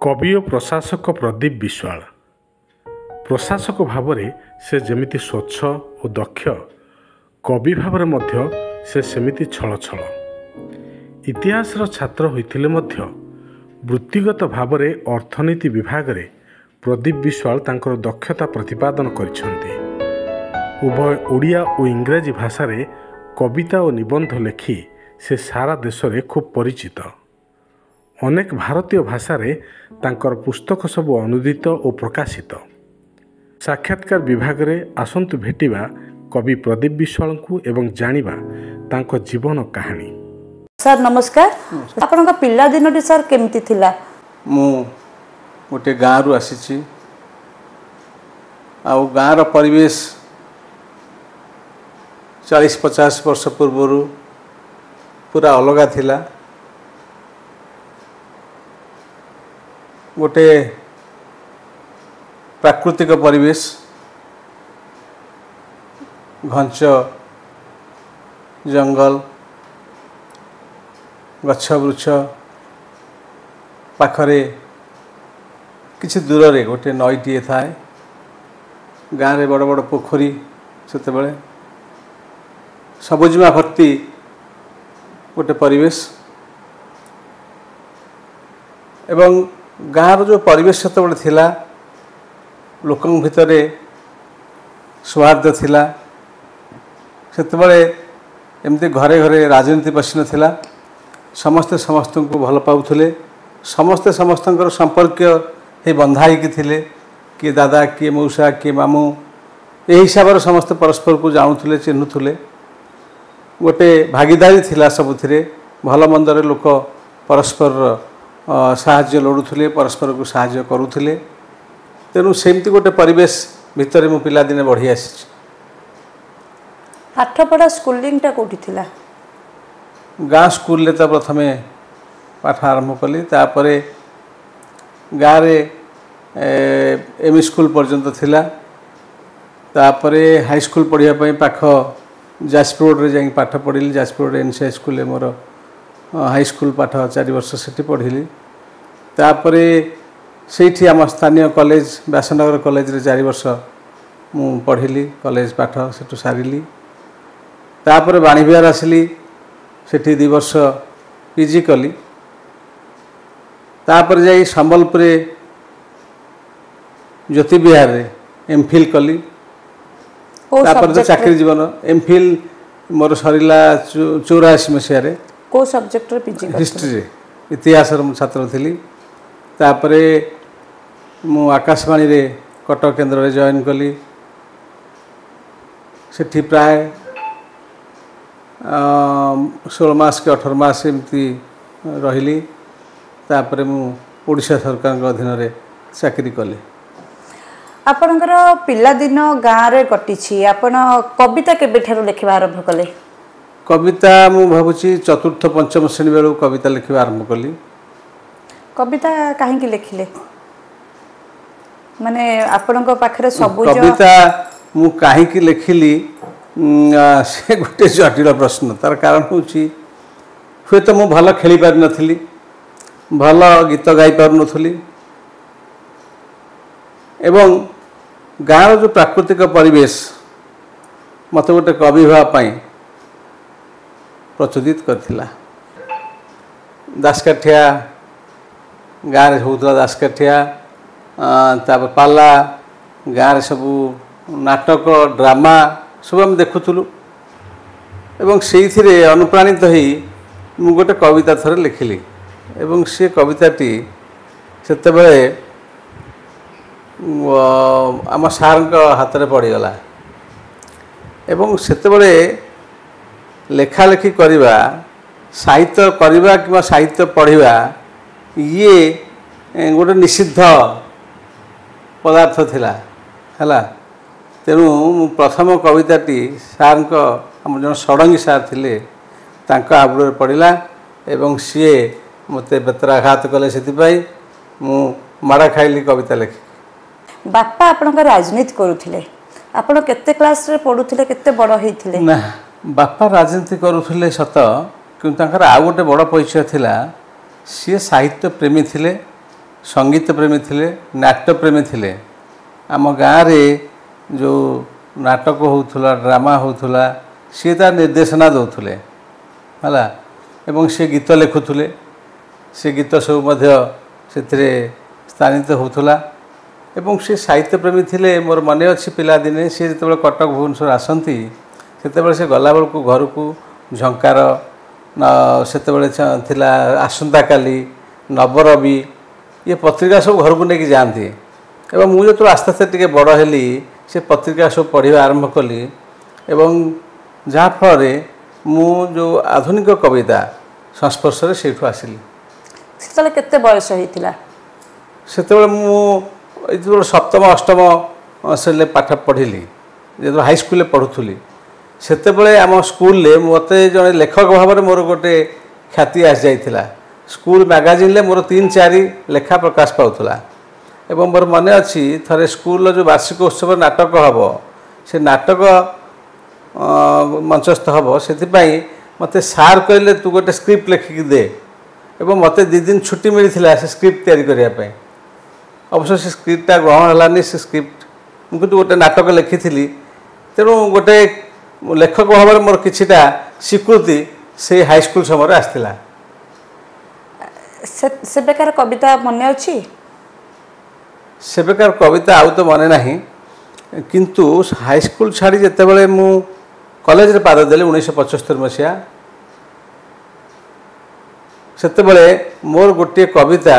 कवि और प्रशासक प्रदीप विश्वाल प्रशासक भाव से जमिति स्वच्छ और दक्ष कवि भाव से सेमिति छल छल इतिहास छात्र होइथिले मध्य वृत्तिगत भाव अर्थनीति विभाग रे प्रदीप विश्वाल तांकर दक्षता प्रतिपादन करिसेंती। उभय ओडिया और इंग्राजी भाषा रे कविता और निबंध लेखि से सारा देश में खूब परिचित। अनेक भारतीय भाषा रे तांकर पुस्तक सब अनुदित और प्रकाशित। साक्षात्कार विभाग रे आसंतु भेटिबा कवि प्रदीप विश्वाल को एवं जानिबा तांको जीवन कहानी। सर नमस्कार। आपन का पिल्ला दिन सर केमती थिला? मु गोटे गाँव रु आसी आ गाँव रो परिवेश 40-50 वर्ष पूर्व पूरा अलग थिला। गोटे प्राकृतिक परिवेश घंच जंगल गछ वृक्ष पाखरे किछि दूर रे गोटे नईटीए थाए। गाँव रे बड़ बड़ पोखरी सेते बेले सबुजिमा भर्ती गोटे परिवेश एवं गाँव जो परिवेश सेते थिला लोकं भितरे सौहार्द थिला। सेते एमती घरे घरे राजनीति पशि नथिला। समस्ते समस्त को भल पाउथिले। समस्ते समस्तंकर संपर्क हे बंधाई कि थिले किए दादा किए मौसा किए मामू ए हिसाब से समस्त परस्पर को जानुथिले चिन्हुथिले। गोटे भागीदारी थिला सबुथिरे भल मंदरे लोक परस्पर साहाय्य लोड़ुथिले परस्पर को साहाय्य करुथिले। तेणु सेमती गोटे परिवेश भितर मु पिला दिने बढ़ी आसी। पाठपढ़ा स्कूलिंग टा कोठी थिला? गाँ स्कूल ले तो प्रथमे पाठ आरंभ कली। तापरे गाँ रे एम स्कूल पर्यंत थिला। तापरे हाई स्कूल पढ़िया पई पाख जाजपुर रोड रे जाई पाठ पढ़िली। जाजपुर रोड एनसीआई स्कूल ले मोर हाई स्कूल पाठ 4 वर्ष सेठी पढ़िली। तापरे सेठी आम स्थानीय कॉलेज व्यासनगर कॉलेज रे 4 वर्ष मु पढ़िली। कॉलेज पाठ सेठु सारिली। तापरे बाणीविहार आसिली सेठी 2 वर्ष पीजी कली। तापर जाई संबलपुर ज्योति विहार रे एमफिल कली। तापर जो चाकरी जीवन एमफिल मोर सरिला 84 मसिया रे। को सब्जेक्ट रे पीजी? हिस्ट्री रे इतिहास रे छात्र थिली। तापरे मु आकाशवाणी रे कटक केंद्र रे जॉइन कली। सेठी प्राय 16 मास के 18 मास एमती रहिली। तापरे मु ओडिशा सरकार के अधीन रे चाकरी कले। आपनकर पिल्ला दिन गाँ रे कटिछि। आपण कविता केबे ठारो लिखबा आरंभ कले? कविता मु भाबुची 4th-5th श्रेणी बेलू कविता लिखबा आरंभ कली। कविता काहे की लिखिले? माने आपनक पाखरे सब कविता मु काहे की लिखिली से गोटे जटिल प्रश्न। तार कारण होची हुए तो मु भल खेली पार नथिली, भल गीत गाई पार नथली एवं गाँव जो प्राकृतिक परिवेश मत गोटे कवि भाव पाई प्रचोदित करथिला। दासकाठिया गाँव रे होउतला दासकाठिया तापर पाला गाँव रे सबू नाटक ड्रामा सब हम देखुलु एवं से अनुप्राणित हो मु गोटे कविता थरे लिखिली। एवं से कविताटी सेते बेले आम सार हाथ में पड़गला। एवं सेते बेले लेखा लेखी करवा साहित्य करवा कि साहित्य पढ़ा ये गोटे निषिद्ध पदार्थ थिला हैला। तेणु मु प्रथम कविताटी सार आम जो षडंगी सार थिले तांका आबुड़ पड़ा एवं सी मते बेतराघात कले से मु माड़ा खाइली कविता लिखि। बापा आपण राजनीति करुथिले। आपण केते क्लास रे पढुथिले? केते बड़ हेथिले? ना बापा राजनीति करुथिले सत किंतु तांकर आ गोटे बड़ परिचय थिला। सी साहित्य प्रेमी थिले संगीत प्रेमी थिले नाट्य प्रेमी थिले आम गाँव जो नाटक होउथुला ड्रामा होउथुला सी तार निर्देशना दौले है एवं से गीत लिखुले से गीत सब से स्थानित होउथुला एवं से साहित्य प्रेमी थिले मोर मन अच्छी पिलादिने सी जो कटक भुवनेश्वर आसती से से गला बेलू घर को झंकार से आसंता काली नवरवि ये पत्रिका सब घर को लेकिन जाती एवं मुझे जो आस्ते आस्ते टे बड़ हेली से पत्रिका सब पढ़ा आरंभ कली एवं जहाँफल मु जो आधुनिक कविता संस्पर्श से आसली से केते बयस होइतिला सेते मु सप्तम अष्टम से पाठ पढ़िली जो हाईस्कल पढ़ुली सेते आम स्कूल मते जड़े लेखक भाव में मोर गोटे ख्याति आसी जाइथिला स्कूल मैगजीन मोर 3-4 लेखा प्रकाश पाउथला एवं मोर मन अच्छी थरे स्कूल जो वार्षिक उत्सव नाटक हम से नाटक मंचस्थ हम से मते सार कहले तू गोटे स्क्रिप्ट लिखिक दे एवं मते 2 दिन छुट्टी मिलता से स्क्रिप्ट तैयारी करने अवश्य से स्क्रिप्टा ग्रहण हलानी से स्क्रिप्ट मुझे गोटे नाटक लिखी तेणु गोटे लेखक भाव में मोर किछिटा स्वीकृति से हाईस्कूल समय आसला से बेकार कविता मन अच्छी से बेकार कविता आउ तो मन नहीं किंतु हाईस्कूल छाड़ी जिते मु कॉलेज रे पाद देली 1975 मसीहा सेते मोर गोटे कविता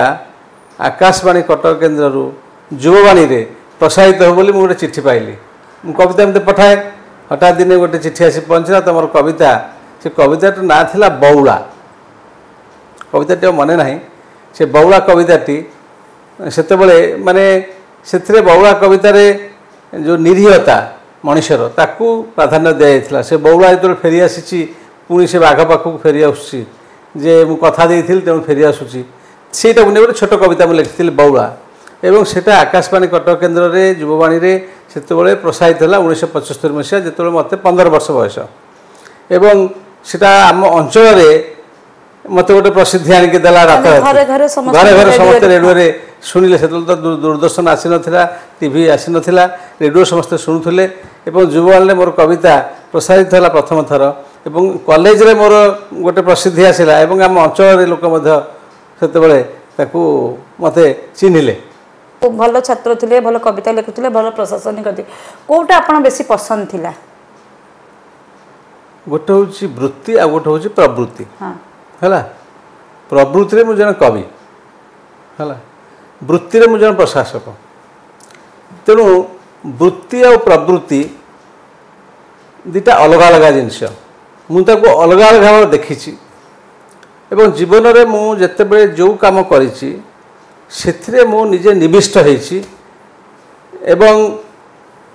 आकाशवाणी कटक केन्द्र युववाणी रे प्रसारित हो बोली गोटे चिट्ठी पाइली मु कविता एमती पठाए हठात दिने गोटे चिट्ठी आसी पहुँचला तो मोर कविता से कविताटा ना थिला बौला कविताटी मन नहीं से बौला कविताटी सेते माने से बौला कवितार जो निरीहता मनीषर ताकू प्राधान्य दिया से बौला जो फेरी आसी पुणी से बाघ पाखक फेरी आसुची जे मु कथा देइथिल तेणु फेरी आसुची सेटा गोटे छोट कविता मुझे लिखी बौला एवं सेटा आकाशवाणी कटक केन्द्र रे युववाणी रे सेते प्रसारित है 1975 मसीहा जो मत 15 वर्ष बयस एवं सेटा आम अंचल मत गोटे प्रसिद्धि आणिक देला रात घरे घरे समस्त रेडियो शुणिले से तो दूरदर्शन आसी नाला टीवी आसी नाला रेडियो समस्ते शुणुले युववाणी मोर कविता प्रसारित है प्रथम थर एवं कॉलेज रे मोर गोटे प्रसिद्धि आसला आम अंचल लोक से मत चिन्हिले भल छात्र थे भल कविता लिखुले भल प्रशासनिक कौटा आप बेसी पसंद थिला गोटे हूँ वृत्ति आ गोटे हूँ प्रवृत्ति है प्रवृत्ति में मुझे कवि है वृत्ति में मुझे प्रशासक तेणु वृत्ति आ प्रवृत्ति दुटा अलग अलग जिनस मुझे अलग अलग भाव देखी एवं जीवन में मुझे जो काम करी से मु निजे निविष्ट होइछि एवं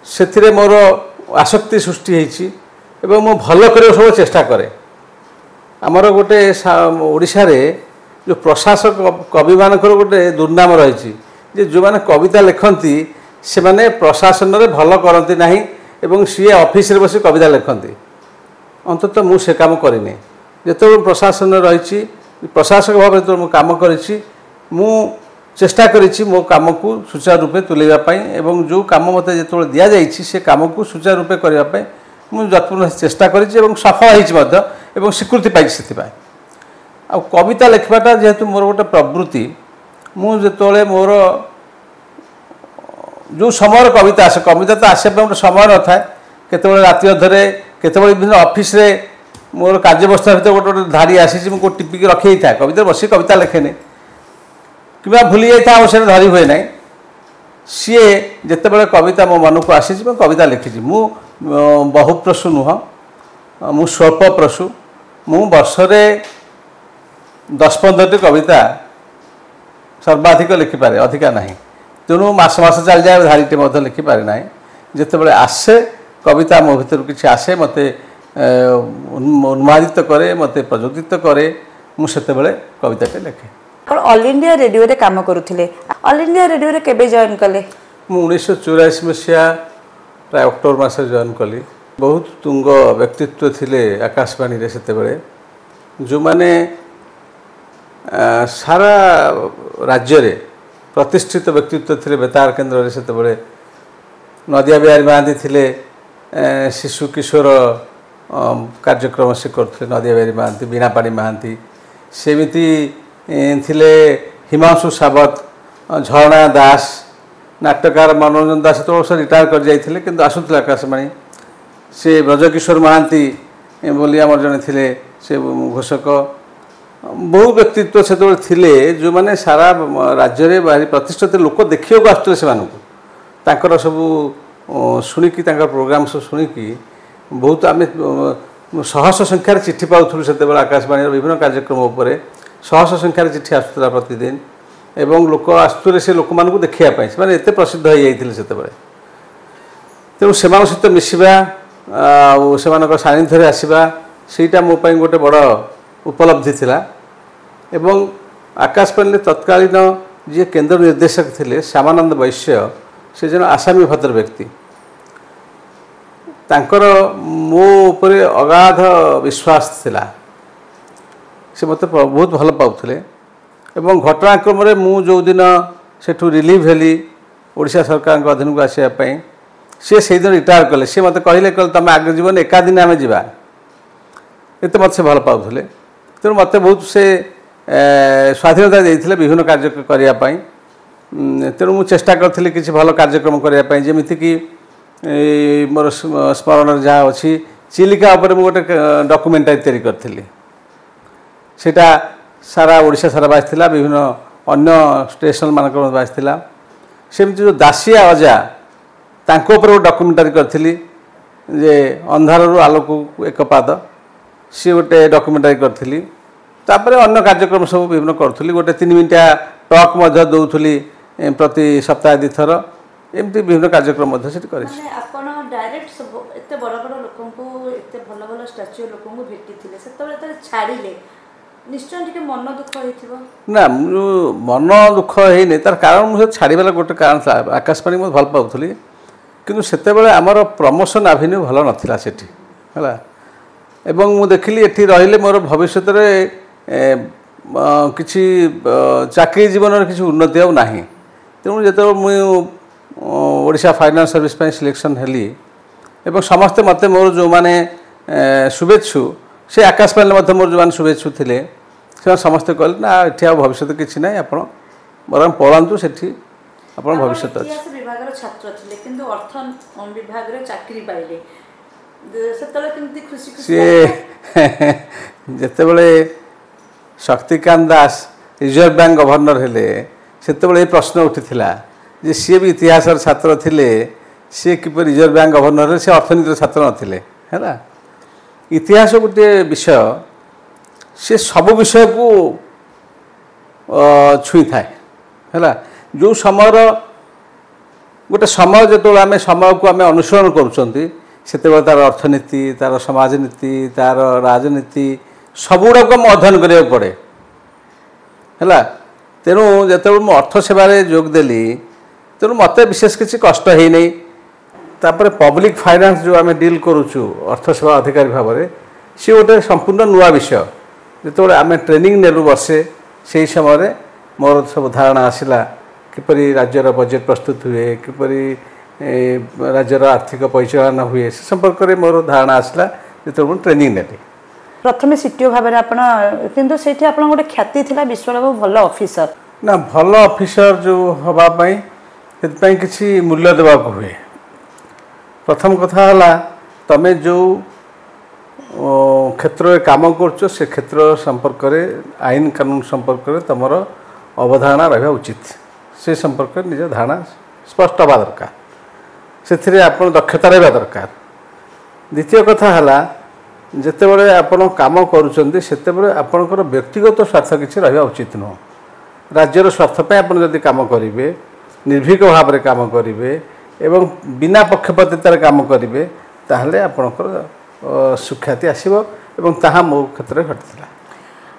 से मोर आसक्ति सृष्टि होइछि एवं मु भल कर सब चेष्टा करे आमर गोटे ओडिशा रे जो प्रशासक कवि मानकर गोटे दुर्नाम रही जो मैंने कविता लिखती से माने प्रशासन रे भल करती नहीं एवं सी ऑफिस रे बसी कविता लिखती अंततः मु से काम करिनी जो प्रशासन रही प्रशासक भाव में जो काम करी मु चेष्टा करी मो कम को सुचारू रूपे तुलैवाई एवं जो कम मत जो दि जाइए से कम को सुचारू रूपे करने मुझे जत्न चेष्टा करी सफल होती स्वीकृति पाई से आ कविता लिखवाटा जेहेतु मोर गोटे प्रवृत्ति मुझे मोर जो समय कविता आसे कविता तो आसा गोटे समय न था केत राति अधरे केत विभिन्न ऑफिस रे मोर कार्यवस्था भर गोटे गोटे धारी आसी मुझे टिपिक रखी था कविता बस कविता लिखेनि कि भूली जाता अवसर धरी हुए ना सी जिते कविता मो मन को आसी कविता लिखी मु बहुप्रसु नुह मु स्वल्प प्रसु मु वर्षरे 10-15 कविता सर्वाधिक लिखिपे अधिका ना तेणु मास मास चली जाए धारीटे लिखिपे ना जिते आसे कविता मो भर किसी आसे मत उन्मादित करे मत प्रज्वलित करे मुझे कविताटे लिखे ऑल इंडिया रेडियो रे काम करुथिले ऑल इंडिया रेडियो रे केबे जॉइन कले मु 1984 मसीहा प्राय अक्टोबर मास जॉइन कली बहुत तुंग व्यक्तित्व थिले आकाशवाणी रे सेते जो माने सारा राज्य रे प्रतिष्ठित व्यक्तित्व थे बेतार केन्द्र से नदिया बिहारी महांती थे शिशु किशोर कार्यक्रम से करते नदिया बिहारी महांती बीणापाणी महांती सेमिति थिले हिमांशु सावत झरणा दास नाट्यकार मनोरंजन दास तो वर्ष रिटायर कर जाइए किंतु आसुला आकाशवाणी से ब्रजकिशोर महांती बोली आमर जड़े थे से घोषक बहु व्यक्तित्व से थे जो मैंने सारा राज्य में भारी प्रतिष्ठित लोक देखा आसुले से सब शुणिकी प्रोग्राम सब शुणिकी बहुत आम सहश संख्यार चिठी पाऊँ से आकाशवाणी विभिन्न कार्यक्रम उपर सहश संख्यार चिठी आसूला प्रतिदिन एवं लोक आसुले से लोक मानू देखापी से एत प्रसिद्ध हो जाते से तेणु से सहित मिसवा से सानिध्य आसवा सेटा मो गोटे बड़ उपलब्धि थिला एवं आकाशवाणी तत्कालीन जी केन्द्र निर्देशक थे श्यामानंद वैश्य से जन आसामी भद्र व्यक्ति तांकर मो उपरे अगाध विश्वास थिला से मत बहुत भल पाउथले एवं घटनाक्रम मु जो दिन सेठू रिलीव हेली ओडिशा सरकार अधीन को आसापी सी से दिन रिटायर कले सी मत कहले तुम आगे जीवन एका दिन आम जा एत मत से भल पाउथले तेणु मत बहुत से स्वाधीनता देते विभिन्न कार्य करने तेणु मुझे चेष्टा करी कि भल कार्यक्रम करने जमीक मोर स्मरण जहाँ अच्छी चिलिका उपर मुझे गोटे डॉक्यूमेंटारी तैयारी करी सेटा सारा ओडिशा सारा बाजिला विभिन्न अन्य स्टेशन मानक बाजिला सेमती जो दासिया अजा तांको ऊपर गोटे डॉक्यूमेंटारी करी जे अंधार आलोक एक पाद सी गोटे डॉक्यूमेंटारी करी तापर अन्य कार्यक्रम सब विभिन्न करूँ गोटे 3 मिनिटिया टॉक दौली प्रति सप्ताह 2 थर एमती विभिन्न कार्यक्रम डायरेक्ट सब एते बड़ बड़ लोक एते भल भल स्टैच्यू लोक भेटी से छाड़िले निश्चय टिके मन दुख होइथिबो ना मन दुख होइने तार कारण मुझे छाड़ीवाला गोटे कारण था आकाशवाणी मुझे भल पाउथली किंतु सेते बेले आमर प्रमोशन एवेन्यू भल नथिला सेठी हला एवं मु देखिली एठी रहिले मोर भविष्य रे किसी चाकरी जीवन किसी उन्नति आउ नाही तेणु जो मुझा फाइनान्स सर्विस सिलेक्शन हेली एवं समस्ते मत मोर जो माने शुभेच्छु से आकाशवाणी मोर जो शुभेच्छु थे से समस्ते कहले ना ये भविष्य किसी ना आप बरम पढ़ातु से भविष्य इतिहास विभाग छात्र थे किंतु अर्थ विभाग चाकरी पाइले सी जिते Shaktikanta Das reserve bank governor हेले से प्रश्न उठीला जे सी भी इतिहास छात्र थे सी कि रिजर्व बैंक गवर्नर से अर्थनीति छात्र नथिले है इतिहास गोटे विषय से सब विषय को छुई थाए है जो समय गोटे समय जो आम समय को आम अनुसरण करुँच से तार अर्थनीति तार समाजनीति तार राजनीति सबुड़ाक अध्ययन करा पड़े है तेणु जो मु अर्थ सेवार जोगदेली तेणु मत विशेष किसी कष्ट है नहीं तापर पब्लिक फाइनान्स जो आम डील करुचु अर्थ सेवा अधिकारी भाव में सी गोटे संपूर्ण नुआ विषय जो आम ट्रेनिंग नेलु वर्षे से समय मोर सब धारणा आसला किपरि राज्यर बजेट प्रस्तुत हुए किपरि राज्यर आर्थिक परिचालन हुए से संपर्क में मोर धारणा आसला जो ट्रेनिंग नेली प्रथम सीटीओ भाव में किंतु सेठी आपन गोटे ख्याति थिला विश्वलाभ भल ऑफिसर ना भल ऑफिसर जो हवापाई से किसी मूल्य देवा हुए प्रथम कथा है तमें जो क्षेत्र में काम कर से क्षेत्र संपर्क में आईन कानून संपर्क में तुम अवधारणा रहा उचित से संपर्क में निज धारणा स्पष्ट हवा दरकार से दक्षता रहा दरकार द्वितीय कथा है जितेबले आपण काम करपणकर व्यक्तिगत स्वार्थ किसी रहा उचित नुह राज्यर स्वार्थपाई आप कम करेंगे निर्भीक भाव में कम करेंगे एवं बिना पक्षपातितार काम करेंगे ताहले आपणकर सुख्याति आसो एवं ताहा मो क्षेत्र में घटी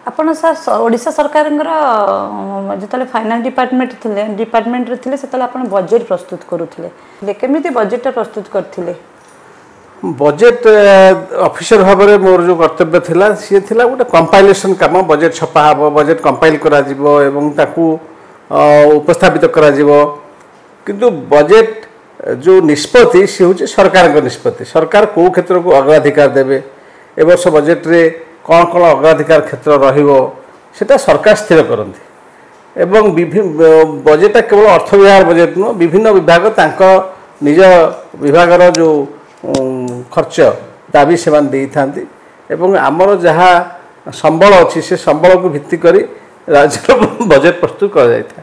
आपन सर ओडिशा सरकार जो फाइनान्स डिपार्टमेंट थे से बजेट प्रस्तुत करुले केमी बजेट प्रस्तुत करते बजेट ऑफिसर भाव में मोर जो कर्तव्य थिला सी थिला गोटे कंपाइलेशन काम बजेट छपा हम बजेट कंपाइल करा एवं ताकू उपस्थापित करा किंतु बजेट जो निष्पत्ति सी हूँ सरकार निष्पत्ति सरकार कौ क्षेत्र को अग्राधिकार देवे ए वर्ष बजेट रे कौन कौन अग्राधिकार क्षेत्र रहा सरकार स्थिर करती एवं बजेटा केवल अर्थ विभाग बजेट नुह विभिन्न विभाग तांको निज विभागर जो खर्च ता भी से देती एवं आमर जहाँ संबल अच्छी से संबल को भित्ति करी राज्य बजेट प्रस्तुत कर जाता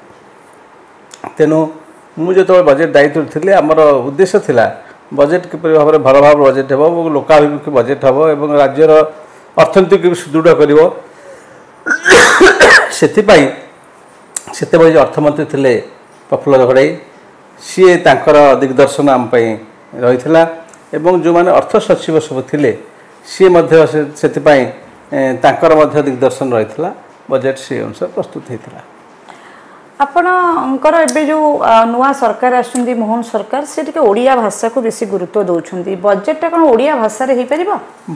तेणु मुझे जो बजेट दायित्व थी आमर उद्देश्य थिला बजेट किपर भाव में भल भाव बजेट हो लोकाभिमुखी बजेट हम और राज्यर अर्थनीति को सुदृढ़ कर से अर्थमंत्री थे प्रफुल्ल घड़ाई सी तांकर दिग्दर्शन आम रही जो मैंने अर्थ सचिव सब थे सी दिग्दर्शन रही बजेट से अनुसार प्रस्तुत होता आपणकर एबे जो नुआ सरकार आछुंदी मोहन सरकार से टिके ओडिया भाषा को बेसी गुरुत्व दौरान बजेट कौन ओडिया भाषा रे पार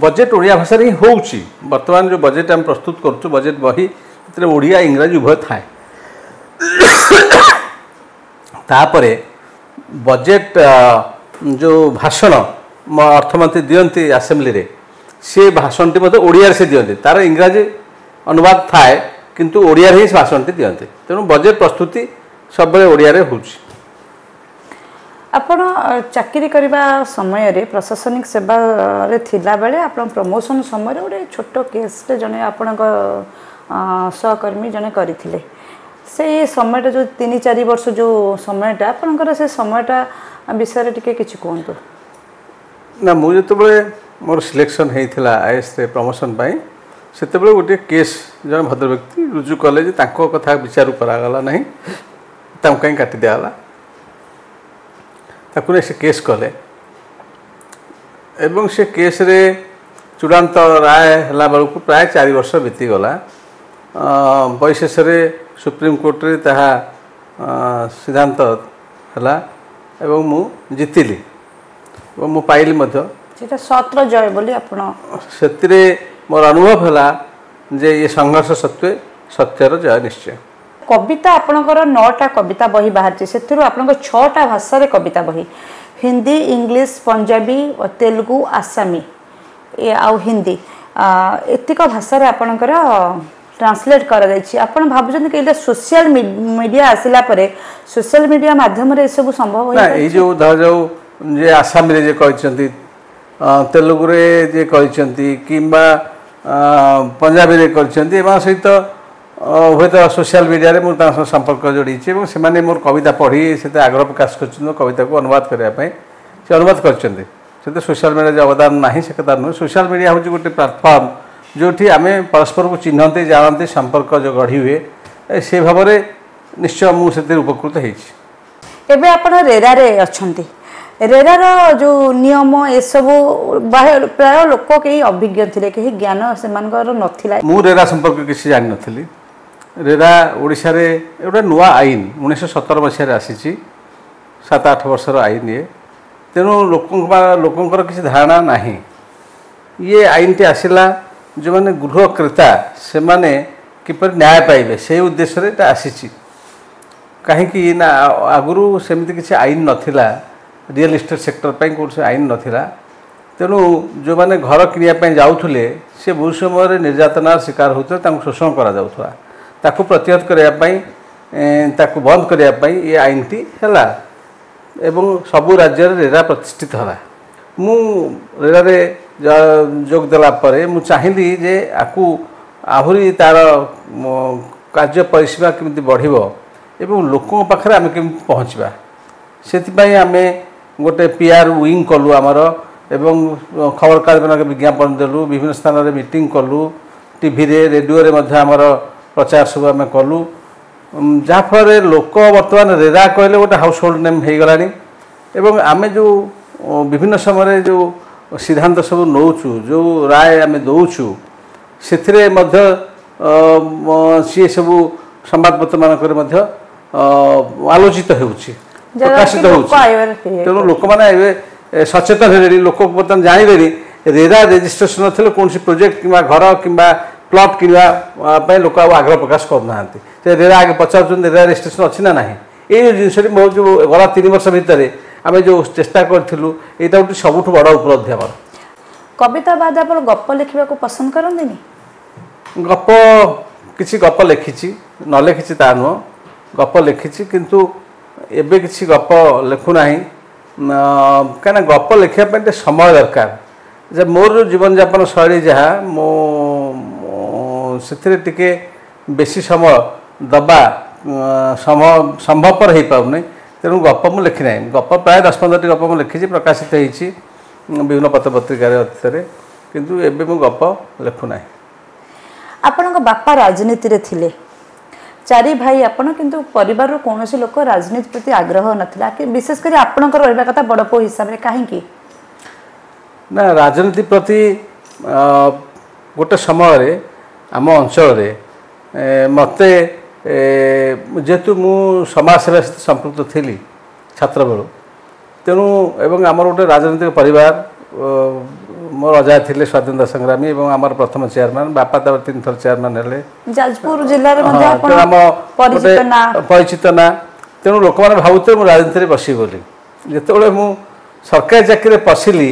बजेट ओडिया भाषा रे होउची वर्तमान जो बजेट हम प्रस्तुत करूँ बजेट बही ओडिया इंग्राजी उभय थाए तापरे बजेट जो भाषण अर्थमंत्री दियंती असेंबली रे से भाषण टी ओडिया से दियंती तार इंग्राजी अनुवाद थाए किंतु ओडिया ही भाषण टी दियंती तेणु बजेट प्रस्तुति सब ओडिया रे होउची आपण चाकरी करबा समय रे प्रशासनिक सेवा रे थिला बेले आपण प्रमोशन समय रे गोटे छोट केस रे जने आपण सहकर्मी जने करिथिले से समय जो 3-4 वर्ष जो समयटा आपनकर से समयटा विषय टिके किछि कोंतु ना मु जते मोर सिलेक्शन हेइथिला आईएएस रे प्रमोशन पाई सेते गोटे केस जन भद्र व्यक्ति रुजु कले जे तांको कथा विचार करागला नहीं तां कहीं काटि दियाला ताकुने से केस कले एवं से केस रे चूड़ांत राय हला बेलू प्राय 4 वर्ष बीती गला बशेष सुप्रीम कोर्ट रे ताहा सिद्धांत हला एवं मु जितिली और मु पाइली मध्य सेटा सत्र जय बोली आपण सेतिरे मोर अनुभव हला जे ये संघर्ष सत्वे सत्यर जय निश्चय कविता आपणकर 9टा कविता बही बाहर से आपणकर 6टा भाषा रे कविता बही हिंदी इंग्लिश पंजाबी तेलुगु आसामी आ हिंदी एतिक भाषा रे आपणकर ट्रांसलेट करा जायछि आपण भाबुछन कि सोशल मीडिया आसिला परे सोशल मीडिया माध्यम रे सब संभव होय ना ए जो ध जाऊ जे आसामी रे जे कहचंती तेलुगु रे जे कहचंती किबा पंजाबी रे कहचंती एबा सहित हुए तो सोशल मीडिया रे मु संपर्क जोड़ी और से मोर कविता पढ़ी से आग्रह प्रकाश कर कविता को अनुवाद करने से अनुवाद कर सोशल मीडिया जो अवदान ना से कथा नुह सोशल मीडिया हूँ गोटे प्लाटफर्म जो आम परस्पर को चिन्हते जानते संपर्क जो गढ़ी हुए से भाव में निश्चय मुझे उपकृत होबे आपण रेरा रे अछंती रेरार जो नियम ये सब प्राय लोक कहीं अभिज्ञ थे कहीं ज्ञान से नाला मु रेरा संपर्क किसी जान नी रेरा ओडिशा रे एटा नुआ आईन 1917 मसीह आसी 7-8 वर्षर आईन ये तेणु लोकंर किसी धारणा नहीं ये आईन टी आसला जो मैंने गृह क्रेता से माने किपर न्याय पाइबे से उद्देश्य आसी कहीं ना आगुरी सेमती किसी आईन नथिला रियल इस्टेट सेक्टर पर कौन से आईन नथिला तेणु जो मैंने घर किनिया जाऊले से बहुत समय निर्यातनार शिकार होते शोषण करा ताकू प्रतिहत करने बंद करने ये आईन टी है एवं सबू राज्य रेरा प्रतिष्ठित है मु रेरा रे जोग देला परे मु चाहिली जे आकू आहुरी तार कार्य परिसीमा केमती बढ़िबो एवं लोकों पाखरे आमे केमती पहुँचबा सेतिपई आमे गोटे पीआर विंग कलु आमर एवं खबर कागज विज्ञापन देलु विभिन्न स्थान रे मीटिंग कलु टीवी रे रेडियो रे मध्य आमर प्रचार सब आम कलु जहाँफल लोक बर्तमान रेरा कहले गोटे हाउस होल्ड नेम हो गलानी एवं आमे जो विभिन्न समय जो सिद्धांत सब नौचु जो राय आम दौचु से सी सब संवादपत्र मानक आलोचित होउछि प्रकाशित होउछि तेणु लोक मैंने सचेतन हे लोक बर्तमान जाने रेरा रेजिस्ट्रेशन थे कौन प्रोजेक्ट कि घर कि ପ୍ଲଟ୍ କିଣିବା ପାଇଁ ଲୋକ ଆଉ ଆଗ୍ରହ ପ୍ରକାଶ କରୁନାହାନ୍ତି। ସେ ରେରା ଆଗେ ପଚାରୁଛନ୍ତି ରେରା ରେଜିଷ୍ଟ୍ରେସନ୍ ଅଛି ନା ନାହିଁ। ଏଇ ଜିନିଷଟି ମୋ ଯେଉଁ ଗଲା 3 ବର୍ଷ ଭିତରେ ଆମେ ଯେଉଁ ଚେଷ୍ଟା କରିଥିଲୁ ଏଇଟା ହେଉଛି ସବୁଠୁ ବଡ଼ ଉପଲବ୍ଧି ଆମର। କବିତା ବାଦ ଆପଣ ଗପ ଲେଖିବାକୁ ପସନ୍ଦ କରନ୍ତିନି? ଗପ କିଛି ଗପ ଲେଖିଛି, ନ ଲେଖିଛି ତା ନୁହଁ, ଗପ ଲେଖିଛି କିନ୍ତୁ ଏବେ କିଛି ଗପ ଲେଖୁନାହିଁ। କାହିଁକିନା ଗପ ଲେଖିବା ପାଇଁ ଟିକେ ସମୟ ଦରକାର। ଯେ ମୋର ଯେଉଁ ଜୀବନଯାପନ ଶୈଳୀ ଯାହା ସେଥିରେ ଟିକେ ବେଶୀ ସମୟ ଦେବା ସମ୍ଭବପର ହୋଇପାରୁନି। ତେଣୁ ଗପ ମୁଁ ଲେଖି ନାହିଁ। ଗପ ପ୍ରାୟ 10-15ଟି ଗପ ମୁଁ ଲେଖିଛି, ପ୍ରକାଶିତ ହେଇଛି ବିଭିନ୍ନ ପତ୍ରପତ୍ରିକାରେ ଅତୀତରେ, କିନ୍ତୁ ଏବେ ମୁଁ ଗପ ଲେଖୁନାହିଁ। ଆପଣଙ୍କ ବାପା ରାଜନୀତିରେ ଥିଲେ, 4 ଭାଇ ଆପଣ, କିନ୍ତୁ ପରିବାରର କୌଣସି ଲୋକ ରାଜନୀତି ପ୍ରତି ଆଗ୍ରହ ନଥିଲା, ବିଶେଷ କରି ଆପଣଙ୍କର ରହିବା କଥା ବଡ଼ ପୁଅ ହିସାବରେ, କାହିଁକି? ନା, ରାଜନୀତି ପ୍ରତି ଗୋଟେ ସମୟରେ ଆମ ଅଞ୍ଚଳରେ ମୋତେ ଯେହେତୁ ମୁଁ ସମାଜସେବା ସହିତ ସମ୍ପୃକ୍ତ ଥିଲି ଛାତ୍ରବେଳୁ, ତେଣୁ ଏବଂ ଆମର ଗୋଟେ ରାଜନୈତିକ ପରିବାର, ମୋର ଅଜା ଥିଲେ ସ୍ୱାଧୀନତା ସଂଗ୍ରାମୀ ଏବଂ ଆମର ପ୍ରଥମ ଚେୟାରମ୍ୟାନ୍, ବାପା ତାପରେ 3 ଥର ଚେୟାରମ୍ୟାନ୍ ହେଲେ। ଯାଜପୁର ଜିଲ୍ଲାରେ ମଧ୍ୟ ଆପଣ ଆମ ପରିଚିତ ନା। ତେଣୁ ଲୋକମାନେ ଭାବୁଥିଲେ ମୁଁ ରାଜନୀତିରେ ବସିବି ବୋଲି। ଯେତେବେଳେ ମୁଁ ସରକାରୀ ଚାକିରିରେ ପଶିଲି,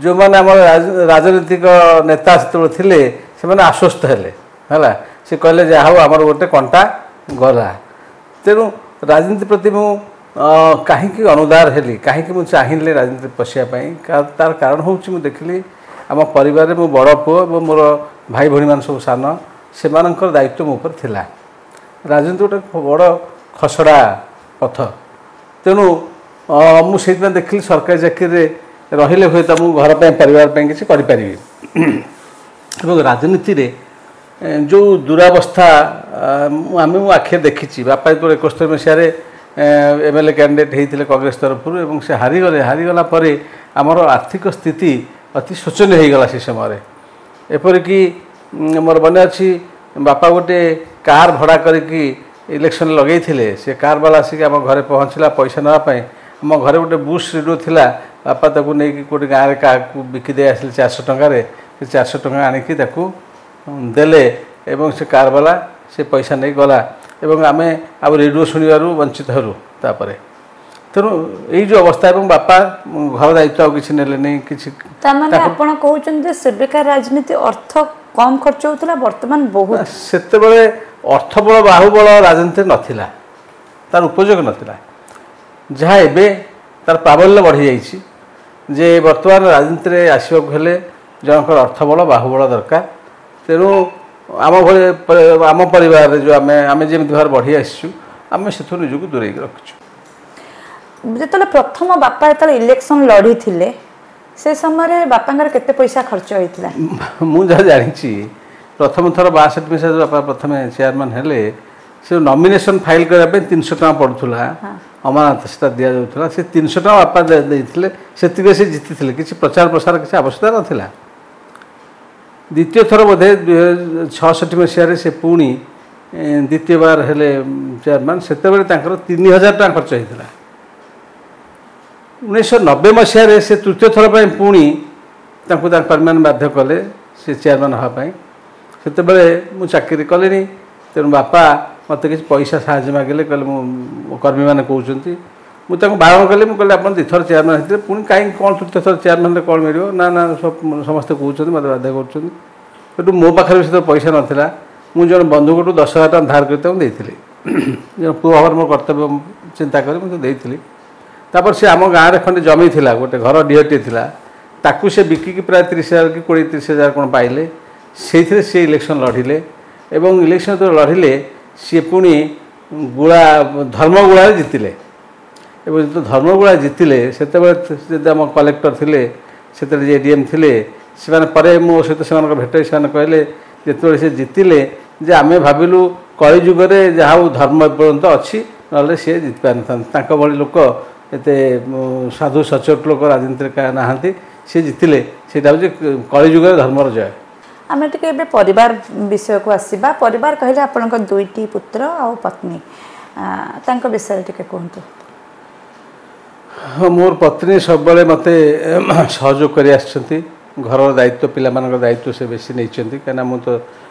ଯେଉଁମାନେ ଆମର ରାଜନୈତିକ ନେତା ସେତେବେଳେ ଥିଲେ ସେମାନେ ଆଶ୍ୱସ୍ତ ହେଲେ, ହେଲା, ସେ କହିଲେ ଯାହା ହଉ ଆମର ଗୋଟେ କଣ୍ଟା ଗଲା। ତେଣୁ ରାଜନୀତି ପ୍ରତି ମୁଁ କାହିଁକି ଅନୁଦାର ହେଲି, କାହିଁକି ମୁଁ ଚାହିଁଲି ରାଜନୀତିରେ ପଶିବା ପାଇଁ, ତାର କାରଣ ହେଉଛି ମୁଁ ଦେଖିଲି ଆମ ପରିବାରରେ ମୁଁ ବଡ଼ ପୁଅ ଏବଂ ମୋର ଭାଇ ଭଉଣୀମାନେ ସବୁ ସାନ, ସେମାନଙ୍କର ଦାୟିତ୍ୱ ମୋ ଉପରେ ଥିଲା। ରାଜନୀତି ଗୋଟେ ବଡ଼ ଖସଡ଼ା ପଥ। ତେଣୁ ମୁଁ ସେଇଥିପାଇଁ ଦେଖିଲି ସରକାରୀ ଚାକିରିରେ ରହିଲେ ହୁଏତ ମୁଁ ଘର ପାଇଁ ପରିବାର ପାଇଁ କିଛି କରିପାରିବି। ଏବଂ ରାଜନୀତିରେ ଯେଉଁ ଦୁରାବସ୍ଥା ମୁଁ ଆଖିରେ ଦେଖିଛି। ବାପା ଯେତେବେଳେ 71 ମସିହାରେ MLA କ୍ୟାଣ୍ଡିଡେଟ୍ ହେଇଥିଲେ କଂଗ୍ରେସ ତରଫରୁ ଏବଂ ସେ ହାରିଗଲା ପରେ ଆମର ଆର୍ଥିକ ସ୍ଥିତି ଅତି ଶୋଚନୀୟ ହୋଇଗଲା ସେ ସମୟରେ। ଏପରିକି ମୋର ମନେ ଅଛି ବାପା ଗୋଟେ କାର୍ ଭଡ଼ା କରିକି ଇଲେକ୍ସନ୍ ଲଗେଇଥିଲେ। ସେ କାର୍ ବାଲା ଆସିକି ଆମ ଘରେ ପହଞ୍ଚିଲା ପଇସା ନେବା ପାଇଁ। ଆମ ଘରେ ଗୋଟେ ବୁଶ୍ ରେଡ଼ିଓ ଥିଲା, ବାପା ତାକୁ ନେଇକି କେଉଁଠି ଗାଁରେ କାହାକୁ ବିକି ଦେଇ ଆସିଲେ 400 ଟଙ୍କାରେ। ସେ 400 ଟଙ୍କା ଆଣିକି ତାକୁ ଦେଲେ ଏବଂ ସେ କାର୍ ବାଲା ସେ ପଇସା ନେଇ ଗଲା ଏବଂ ଆମେ ଆଉ ରେଡ଼ିଓ ଶୁଣିବାରୁ ବଞ୍ଚିତ ହେଲୁ ତାପରେ। ତେଣୁ ଏଇ ଯେଉଁ ଅବସ୍ଥା, ଏବଂ ବାପା ଘର ଦାୟିତ୍ୱ ଆଉ କିଛି ନେଲେନି କିଛି। ତାମାନେ ଆପଣ କହୁଛନ୍ତି ଯେ ସେବେକା ରାଜନୀତି ଅର୍ଥ କମ୍ ଖର୍ଚ୍ଚ ହେଉଥିଲା, ବର୍ତ୍ତମାନ ବହୁତ। ସେତେବେଳେ ଅର୍ଥବଳ ବାହୁବଳ ରାଜନୀତିରେ ନଥିଲା, ତାର ଉପଯୋଗ ନଥିଲା। ଯାହା ଏବେ ତାର ପ୍ରାବଲ୍ୟ ବଢ଼ିଯାଇଛି ଯେ ବର୍ତ୍ତମାନ ରାଜନୀତିରେ ଆସିବାକୁ ହେଲେ ଜଣଙ୍କର ଅର୍ଥବଳ ବାହୁବଳ ଦରକାର। ତେଣୁ ଆମ ଭଳି ଆମ ପରିବାରରେ ଯେଉଁ ଆମେ ଯେମିତି ଭାବରେ ବଢ଼ି ଆସିଛୁ, ଆମେ ସେଥିରୁ ନିଜକୁ ଦୂରେଇକି ରଖିଛୁ। ଯେତେବେଳେ ପ୍ରଥମ ବାପା ଯେତେବେଳେ ଇଲେକ୍ସନ୍ ଲଢ଼ିଥିଲେ, ସେ ସମୟରେ ବାପାଙ୍କର କେତେ ପଇସା ଖର୍ଚ୍ଚ ହୋଇଥିଲା? ମୁଁ ଯାହା ଜାଣିଛି, ପ୍ରଥମ ଥର 62 ମସିହାରେ ବାପା ପ୍ରଥମେ ଚେୟାରମ୍ୟାନ୍ ହେଲେ, ସେ ନମିନେସନ୍ ଫାଇଲ୍ କରିବା ପାଇଁ 300 ଟଙ୍କା ପଡ଼ୁଥିଲା, ଅମାନତ ସେଟା ଦିଆଯାଉଥିଲା। ସେ 300 ଟଙ୍କା ବାପା ଦେଇଥିଲେ, ସେତିକି ସେ ଜିତିଥିଲେ। କିଛି ପ୍ରଚାର ପ୍ରସାର କିଛି ଆବଶ୍ୟକତା ନଥିଲା। ଦ୍ୱିତୀୟ ଥର ବୋଧେ 1966 ମସିହାରେ ସେ ପୁଣି ଦ୍ୱିତୀୟବାର ହେଲେ ଚେୟାରମ୍ୟାନ୍। ସେତେବେଳେ ତାଙ୍କର 3000 ଟଙ୍କା ଖର୍ଚ୍ଚ ହୋଇଥିଲା। 1990 ମସିହାରେ ସେ ତୃତୀୟ ଥର ପାଇଁ ପୁଣି ତାଙ୍କ କର୍ମୀମାନେ ବାଧ୍ୟ କଲେ ସେ ଚେୟାରମ୍ୟାନ୍ ହେବା ପାଇଁ। ସେତେବେଳେ ମୁଁ ଚାକିରି କଲିନି, ତେଣୁ ବାପା ମୋତେ କିଛି ପଇସା ସାହାଯ୍ୟ ମାଗିଲେ, କହିଲେ ମୋ କର୍ମୀମାନେ କହୁଛନ୍ତି। ମୁଁ ତାଙ୍କୁ ବାରଣ କଲି, ମୁଁ କହିଲି ଆପଣ 2 ଥର ଚେୟାରମ୍ୟାନ୍ ହେଇଥିଲେ, ପୁଣି କାହିଁକି କ'ଣ ତୃତୀୟ ଥର ଚେୟାରମ୍ୟାନ୍ରେ କ'ଣ ମିଳିବ? ନା ସମସ୍ତେ କହୁଛନ୍ତି, ମୋତେ ବାଧ୍ୟ କରୁଛନ୍ତି। ସେଠୁ ମୋ ପାଖରେ ବି ସେତେବେଳେ ପଇସା ନଥିଲା। ମୁଁ ଜଣେ ବନ୍ଧୁଙ୍କଠୁ 10,000 ଟଙ୍କା ଧାର କରି ତାଙ୍କୁ ଦେଇଥିଲି। ଜଣେ ପୁଅ ଭାବରେ ମୋର କର୍ତ୍ତବ୍ୟ ଚିନ୍ତା କରି ମୁଁ ଦେଇଥିଲି। ତାପରେ ସେ ଆମ ଗାଁରେ ଖଣ୍ଡେ ଜମି ଥିଲା, ଗୋଟେ ଘର ଡିହଟିଏ ଥିଲା, ତାକୁ ସେ ବିକିକି ପ୍ରାୟ 30,000 କି 20-30,000 କ'ଣ ପାଇଲେ। ସେଇଥିରେ ସେ ଇଲେକ୍ସନ୍ ଲଢ଼ିଲେ ଏବଂ ଇଲେକ୍ସନ୍ ଯେତେବେଳେ ଲଢ଼ିଲେ ସିଏ ପୁଣି ଧର୍ମଗୁଳାରେ ଜିତିଲେ। ଏବଂ ଯେତେବେଳେ ଧର୍ମଗୁଳା ଜିତିଲେ, ସେତେବେଳେ ଯଦି ଆମ କଲେକ୍ଟର ଥିଲେ, ସେତେବେଳେ ଯେ ADM ଥିଲେ, ସେମାନେ ପରେ ମୋ ସହିତ ସେମାନଙ୍କ ଭେଟ ହୋଇ ସେମାନେ କହିଲେ, ଯେତେବେଳେ ସେ ଜିତିଲେ, ଯେ ଆମେ ଭାବିଲୁ କଳିଯୁଗରେ ଯାହା ହଉ ଧର୍ମ ଏପର୍ଯ୍ୟନ୍ତ ଅଛି, ନହେଲେ ସିଏ ଜିତି ପାରିନଥାନ୍ତି। ତାଙ୍କ ଭଳି ଲୋକ ଏତେ ସାଧୁ ସଚୋଟ ଲୋକ ରାଜନୀତିରେ ନାହାନ୍ତି। ସିଏ ଜିତିଲେ, ସେଇଟା ହେଉଛି କଳିଯୁଗରେ ଧର୍ମର ଜୟ। ଆମେ ଟିକେ ଏବେ ପରିବାର ବିଷୟକୁ ଆସିବା। ପରିବାର କହିଲେ ଆପଣଙ୍କ 2ଟି ପୁତ୍ର ଆଉ ପତ୍ନୀ, ତାଙ୍କ ବିଷୟରେ ଟିକେ କୁହନ୍ତୁ। ମୋର ପତ୍ନୀ ସବୁବେଳେ ମୋତେ ସହଯୋଗ କରି ଆସିଛନ୍ତି। ଘରର ଦାୟିତ୍ୱ, ପିଲାମାନଙ୍କ ଦାୟିତ୍ୱ ସେ ବେଶୀ ନେଇଛନ୍ତି, କାହିଁକିନା ମୁଁ ତ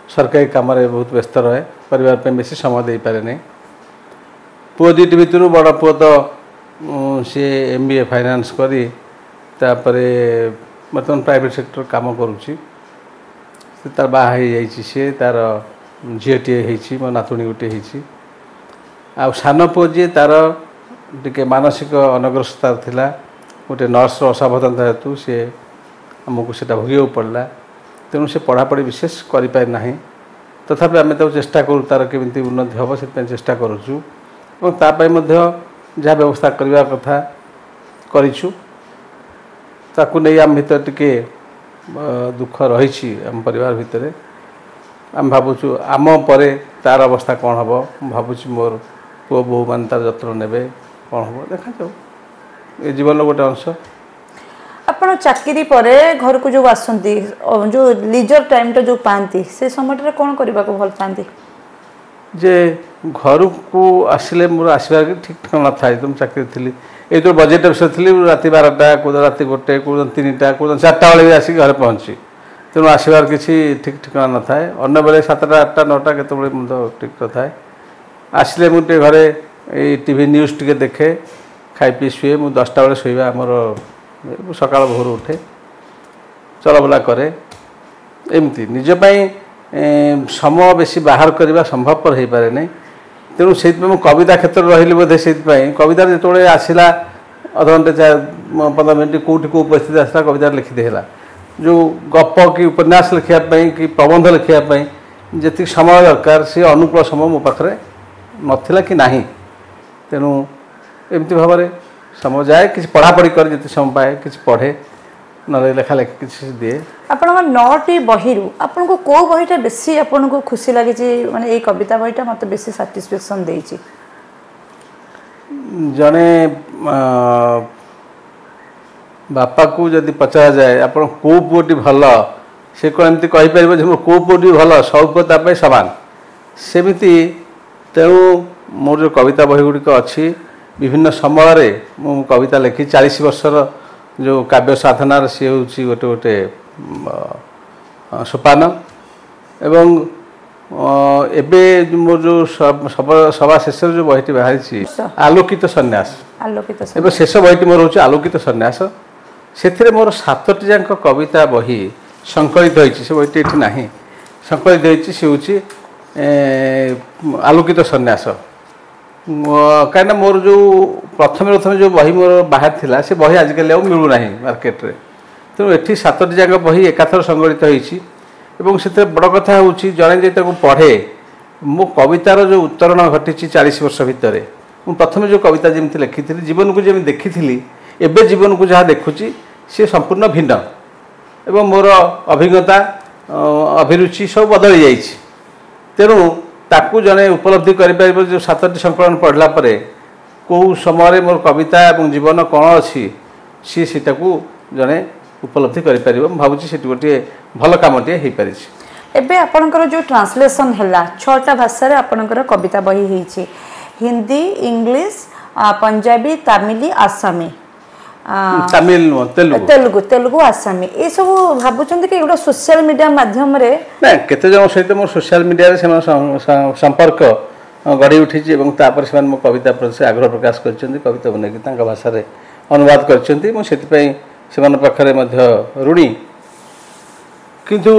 सरकारी काम बहुत व्यस्त रहे परिवार पे बेसी समय दे पारे नहीं पुओ दुईटी भितर बड़ पुओ तो सी MBA फाइनान्स करी बर्तमान प्राइवेट सेक्टर काम करुँची तार बाहा सी तार झीटे मो नातुणी गोटे आ सान पुओ जी तार टिके मानसिक अनग्रसता थिला गोटे नर्स असावधानता हेतु सी आमको से भोग पड़ा तेणु से पढ़ापढ़ी विशेष करना तथापि आम तो चेष्टा करूँ तार केमी उन्नति हम से चेष्टा करुचु जहाँ व्यवस्था करने कथा करूँ ताकू नहीं आम भीतर टिके दुख रही आम परिवार भितर आम भावुँ आम परे तार अवस्था कौन हम भावुँ मोर पुओ बोहू मान तार जत्न ने कौन हम देखा जाऊ ये जीवन गोटे अंश आपण चाकरी परे घर को जो आसती जो लीजर टाइम टा जो पाती से समय कौन करने को भल पाती जे घर को आसिले मोर आसबार ठीक ठीक न था तुम चाकरी थी ये जो बजेट विषय थी राति 12टा कौन राति 1 कौन 3टा कौन 4टा बेले भी आसिक घर पहुँची तेणु आसबार किसी ठीक ठिकाना न था अन्न बेले 7टा 8टा 9टा केतबे तो ठीक था आसिले मुझे घरे ये टीवी न्यूज टे देखे खाई पी शुए मु 10टा बेले शोवा आमर सकाल भोर उठे चलबुला करे एमती निजपाई समय बेसी बाहर करने संभवपर हो पारे नहीं तेणु से कविता क्षेत्र रही बोधे से कविता जो आसला अध घंटे 15 मिनट कौटी कौ परिस्थिति आसला कविता लिखिदेला जो गप कि उपन्यास लिखापी कि प्रबंध लिखापी जी समय दरकार सी अनुकूल समय मो पाखे नाला कि ना तेणु एमती भाव में समय जाए कि पढ़ापढ़ी कर जिते समय पाए कि पढ़े ना लेखा लेखी किसी दिए आप 9टी बही आपन को कौ बहीटा बेसी आपन को खुशी लगी माने ये कविता बहीटा मत बेसी साटिस्फैक्शन देछि जने बापा को जदि पचरा जाए आप कौ पुओटी भल से कौन एमती कहीपर जो कौ पुओटी भल सब पुओ ताप सामान सेमती तेणु मोर जो कविता बही गुड़िक अच्छी विभिन्न समय मु कविता लिखी 40 वर्षर जो काव्य साधनार सी हूँ गोटे गोटे सोपान एवं एबे मोर जो सभा शेष जो बहीटी बाहरी आलोकित सन्यास एवं शेष बहीटी मोर हूँ आलोकित सन्यास से मोर 7टी जाक कविता बही संकलित होती से बहीटी ये ना संकलित होती सी हूँ आलोकित सन्यास कहीं मोर जो प्रथम जो बही मोर बाहर थिला से बही आजिकल मिलूना मार्केट रे तेणु ये 7टी जाक बही एकाथर संगठित होती से बड़ कथा हूँ जड़े जो पढ़े मो कवितार जो उत्तरण घटी 40 वर्ष भितर मुझे प्रथम जो कविता जमी लिखी जीवन को जमी देखी एवं जीवन को जहाँ देखुची सी संपूर्ण भिन्न एवं मोर अभिज्ञता अभिरुचि सब बदली जाइए तेणु ताकू जड़े उपलब्धि कर जो 7टी संकलन पढ़ला परे कौ समय मोर कविता और जीवन कौन अच्छी सीटा को जड़े उपलब्धि कर भावुँ से गोटे भल कमटे हो पारी एबे आपनकर जो ट्रांसलेशन है 6टा भाषा आपनकर कविता बही होती हिंदी इंग्लिश पंजाबी तमिल आसामी तमिल तेलुगु तेलुगु आसामी ये सब भावुं कि गोटे सोशल मीडिया माध्यम केते जन सहित मोर सोशल मीडिया संपर्क गढ़ी उठी से मो कविता प्रति आग्रह प्रकाश कर कविता बनैकी भाषा अनुवाद कर पाखे ऋणी किंतु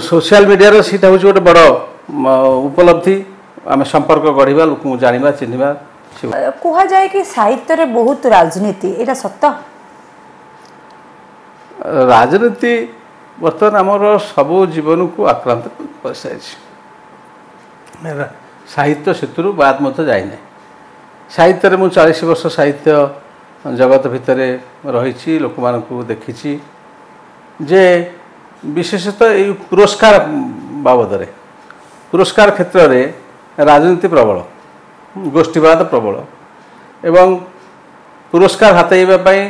सोशल मीडिया सीटा हूँ गोटे बड़ उपलब्धि आम संपर्क गढ़ा लोक जाना चिन्हवा कह जाए कि साहित्य रे बहुत राजनीति एटा सत्य राजनीति बर्तमान आमर सब जीवन को आक्रांत कर साहित्य से बाद मत जाए साहित्य मुझे 40 वर्ष साहित्य जगत भितर रही लोक मानू देखी जे विशेषतः ये पुरस्कार बाबद पुरस्कार क्षेत्र में राजनीति प्रबल गोष्ठीवाद प्रबल एवं पुरस्कार हाथाइवाई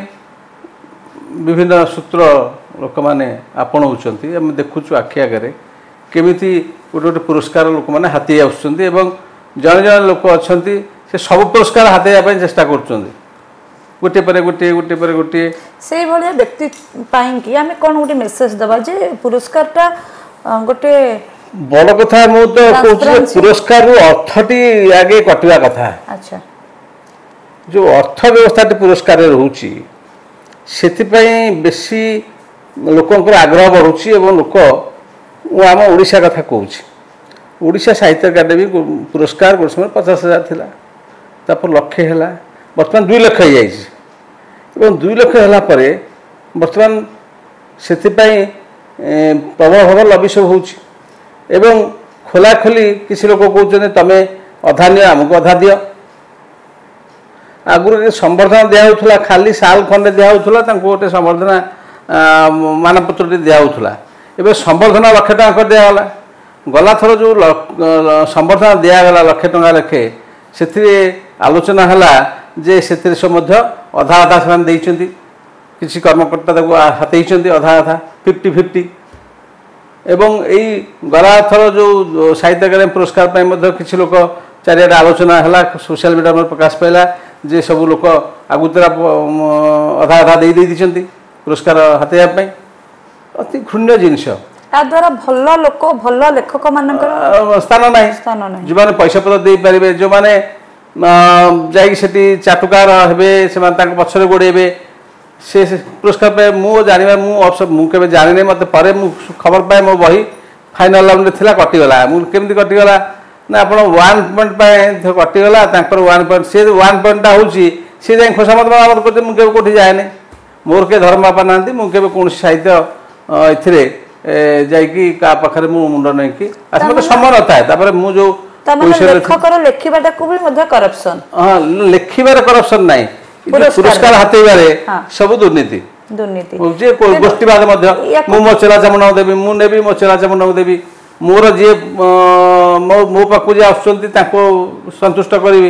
विभिन्न सूत्र लोक मैंने आपणाऊँच आम देखुचु आखि आगे केमी गोटे गोटे पुरस्कार लोक मैंने हाथी आसुँच जड़े जड़े लोक अच्छा से सब पुरस्कार हाथाइवाई चेष्टा कर गोटे पर गोटे गोटे पर गोटे से भाया व्यक्ति कि आम कौन गोटे मेसेज दबा जे पुरस्कारटा गोटे बड़ कथा मु तो कहूँ पुरस्कार अर्थटी आगे कटिया कथा अच्छा जो अर्थ व्यवस्था पुरस्कार रोचे से बेसी लोकंर आग्रह बढ़ुची एवं लोक आम ओडिशा कथा कहूँ ओडिशा साहित्य अकादेमी पुरस्कार गोटे समय 50,000 थिला तापर लक्षे है बर्तमान 2 लाख हो 2 लाख है बर्तमान से प्रबल भाव लबी सब हो खोलाखोली किसी लोक कहते तुम अधा नि आमको अधा दि आगुरी संबर्धना दिया खाली साल खंडे दिया गोटे संबर्धना मानपत्र दिया एवं संबर्धना लक्षे टका कर दिगला गला थर जो संबर्धना दिगला लक्षे टका लेखे से आलोचना है जे से सब अधा अधा से किसी कर्मकर्ता हाथी अधा अधा 50-50 एवं यही गला थर जो साहित्य अकादेमी पुरस्कार किसी लोक चारिआडे आलोचना है सोशल मीडिया में प्रकाश पाइला जे सब लोक आगुतरा अधा अधा दे पुरस्कार हाथाई अति घृण्य जिनस द्वारा भल लोक भल लेखक मान स्थान ना जो मैंने पैसा पत्र दे पारे जो मैंने जाटी चाटुकार हे पछरे गोड़े से पुरस्कार पाए मुझे जाना मुझे जानी मत पर खबर पाए मो बही फाइनाल राउंड थी कटिगला मुझे कटिगला ना आप 1 पॉइंट कटिगला 1 पॉइंट से 1 पॉइंटा हूँ सी जा खोसामत बराबर करते मुझे कौटी जाए मोर के धर्म बापा ना मुझे कौन साहित्य ये पाखे मुंड नहीं कि मत समय न थाए मुझे लेखकर लेखिबाटा को भी करप्शन हाँ लेखिबार करप्शन नहीं पुरस्कार हाथेबारे सब दुर्नीति दुर्नीति गोष्ठीवाद मो चेला चामुंडा देवी मु नेबी मो चेला चामुंडा देवी मोर जी मो पाक जी आसको संतुष्ट करी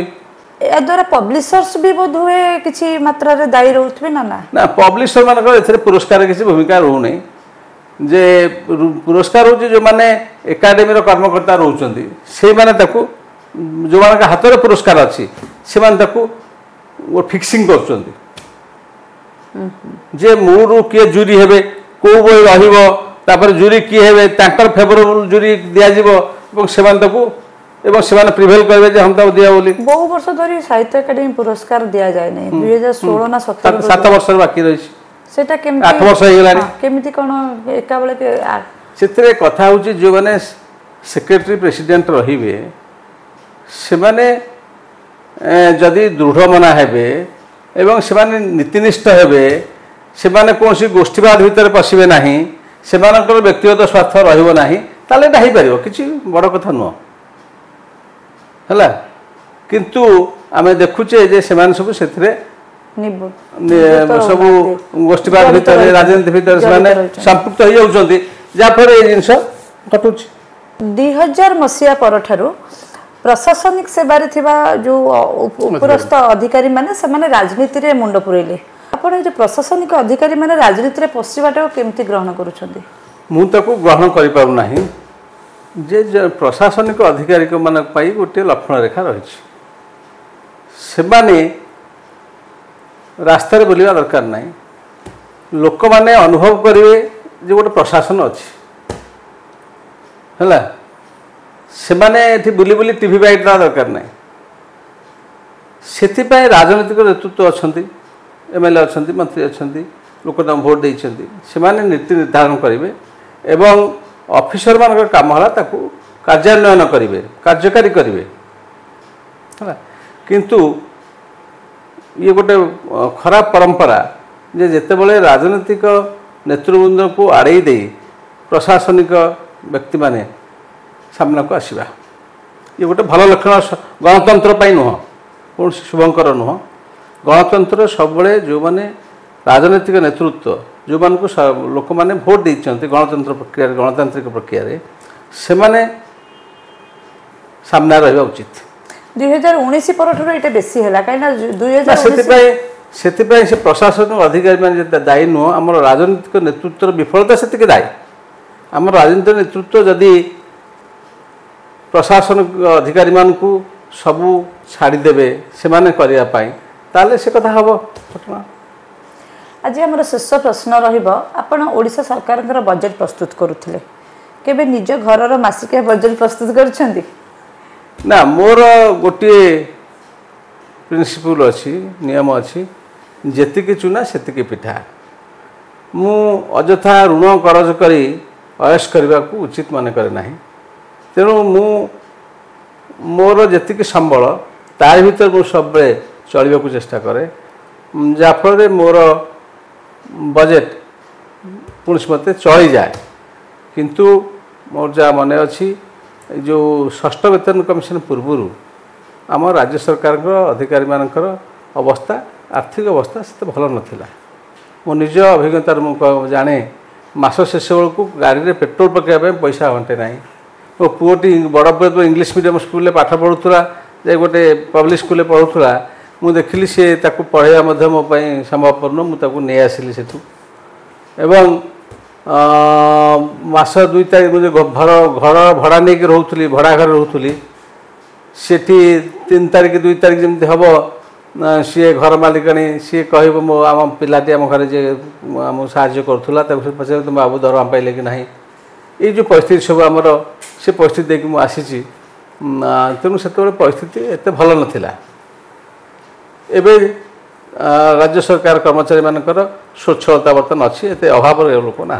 या द्वारा पब्लिशर्स भी बोध हुए किसी मात्रा रे दायी रहउथबे ना ना पब्लिशर मानकर एथरे पुरस्कार किसी भूमिका रहउनै जे पुरस्कार हो जो माने एकाडेमी कर्मकर्ता रोचंती से माने ताकू जो मान हाथ में पुरस्कार अच्छी से माने ताकू फिक्सिंग करछंती जे मूरु किए जूरी हेबे को बई रहिबो तापर जूरी किए हेबे तांकर फेवरेबल जूरी दिया जिवो एवं से माने ताकू एवं से प्रिभेल करेंगे जे हम दिया बोली बहु वर्ष धरी साहित्य अकादेमी पुरस्कार दिया जाए नहीं 2016 ना 17 7 वर्ष बाकी रही सेटा केमती 8 वर्ष हो गलानी केमती कोन एका बेले के सेतरे कथा होची जो माने सेक्रेटरी प्रेसिडेंट रहिबे से माने जदि दृढ़ मना हेबे एवं से माने नीतिनिष्ठ हेबे से माने कोनसी गोष्ठीवाद भीतर पसिबे नाही से मानकर व्यक्तिगत स्वार्थ रहिबो नाही ताले नाही परिबो किछि बड़ कथा नुह है किंतु आम देखुचे जे सेमान सब से सब गोष्ठीवाद भितर राजनीति भितर से संपृक्त हो जाउछंती जाफर ए जिंस घटुछ 2000 मसिया परठारु प्रशासनिक सेवारे थिबा जो उपरस्थ अधिकारी माने से माने राजनीति रे मुंड पुरेले आपण जे प्रशासनिक अधिकारी माने राजनीति रे पसिबाटा केमती ग्रहण करूछंती मु ताको ग्रहण करि पाउ नाही जे प्रशासनिक अधिकारी मान गोटे लक्षण रेखा रही से रास्ता बुलवा दरकार नहीं लोक मैंने अनुभव करेंगे जो गोटे प्रशासन अच्छी है से माने बुली बुली टीवी बाइट दरकार नहीं से राजनीतिक नेतृत्व अच्छा एमएलए अच्छा मंत्री अच्छा लोक भोट देते से नीति निर्धारण करेंगे एवं ऑफिसर मान काम है कार्यान्वयन करेंगे कार्यकारी करेंगे है किंतु ये गोटे खराब परंपरा जे जेते बळे राजनीतिक नेतृवृंद को आड़े दे प्रशासनिक व्यक्ति माने सामना को आसवा ये गोटे भल लक्षण गणतंत्र पाई नुह कौन शुभंकर नुह गणतंत्र सब जो माने राजनीतिक नेतृत्व जो मान को लोक मैंने भोट देते गणतंत्र प्रक्रिया गणतांत्रिक प्रक्रिया से माने सामना रहा उचित 2019 परठुर एटा बेसी हैला काइना 2019 से प्रशासन अधिकारी मान दायी नुह आम राजनीतिक नेतृत्व विफलता से दायी आम राजनीतिक नेतृत्व जदि प्रशासनिक अधिकारी मान को सबू छाड़देवे से माने करिया पाई ताले से कथा हबो घटना आज आम शेष प्रश्न रहिबो आपण ओडिशा सरकार बजेट प्रस्तुत करुथिले केबे निज घरर मासिकिया बजेट प्रस्तुत करछंती? ना मोर गोटे प्रिंसिपल अच्छी नियम अच्छी जेतिकी चुना सेतिकी पिठा मु अजथा ऋण करज करी अयस करने को उचित मन करे नहीं तेणु मु मोर जेतिकी संबल तार भीतर मु सब चलने को चेष्टा करे जाफल मोर बजेट पुलिस मत चली जाए किंतु मोर जहाँ मन अच्छी जो षष्ठ वेतन कमिशन पूर्वर आम राज्य सरकार अधिकारी मानकर अवस्था आर्थिक अवस्था से भल नाला मो निज अभिज्ञतार जाने मास शेष बेलू गाड़ी में पेट्रोल पकड़ा पैसा घंटे ना मो पुओटी बड़ पुओ इंग्लीश मीडियम स्कूल पाठ पढ़ुला जे गोटे पब्लिक स्कूल पढ़ुला मुझे देखिली सी पढ़ाइबा मो संभवपूर्ण मुझे नहीं आसिली से एवं मास 2 तारीख मुझे घर भड़ा नहीं रोली भड़ा घर रोली सेठी 3 तारीख 2 तारीख जमी हम सी घर मालिकाणी सी कह मो आम पिलाटी आम घर जे आम साहय करूला पचार तुम बाबू दरमा पाइले कि ना ये जो परिस्थिति सब आमर से परिस्थिति देखिए मुझे आसी तेणु से परिस्थिति एत भल नाला एवं राज्य सरकार कर्मचारी मानकर स्वच्छता बर्तमान अच्छी एत अभाव लोक ना।